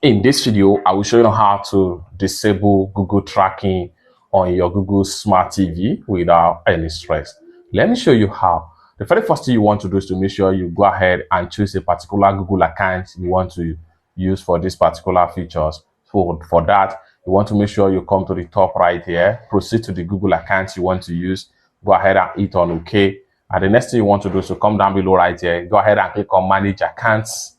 In this video, I will show you how to disable Google tracking on your Google Smart TV without any stress. Let me show you how. The very first thing you want to do is to make sure you go ahead and choose a particular Google account you want to use for these particular features. So for that, you want to make sure you come to the top right here, proceed to the Google account you want to use, go ahead and hit on OK. And the next thing you want to do is to come down below right here, go ahead and click on Manage Accounts.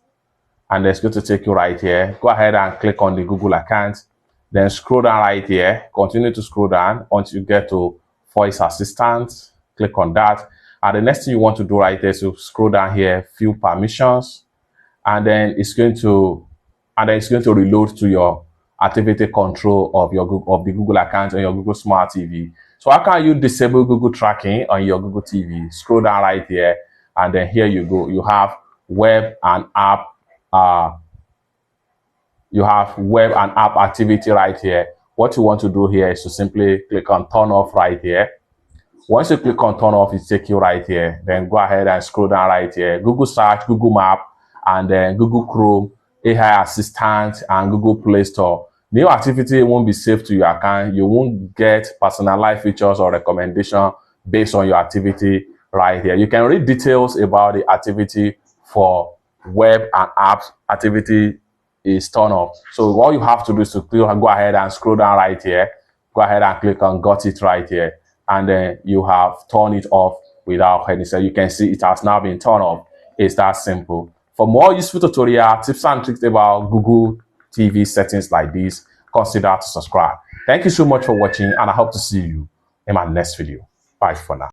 And it's going to take you right here. Go ahead and click on the Google account. Then scroll down right here. Continue to scroll down until you get to Voice Assistant. Click on that. And the next thing you want to do right here is to scroll down here, View Permissions. And then it's going to reload to your activity control of the Google account on your Google Smart TV. So how can you disable Google tracking on your Google TV? Scroll down right here, and then here you go. You have web and app. You have web and app activity right here. What you want to do here is to simply click on turn off right here. Once you click on turn off, it takes you right here. Then go ahead and scroll down right here. Google Search, Google Map, and then Google Chrome, AI Assistant, and Google Play Store. New activity won't be saved to your account. You won't get personalized features or recommendation based on your activity right here. You can read details about the activity for web and apps activity is turned off. So all you have to do is to go ahead and scroll down right here. Go ahead and click on got it right here. And then you have turned it off without any. So you can see it has now been turned off. It's that simple. For more useful tutorial tips and tricks about Google TV settings like this, consider to subscribe. Thank you so much for watching, and I hope to see you in my next video. Bye for now.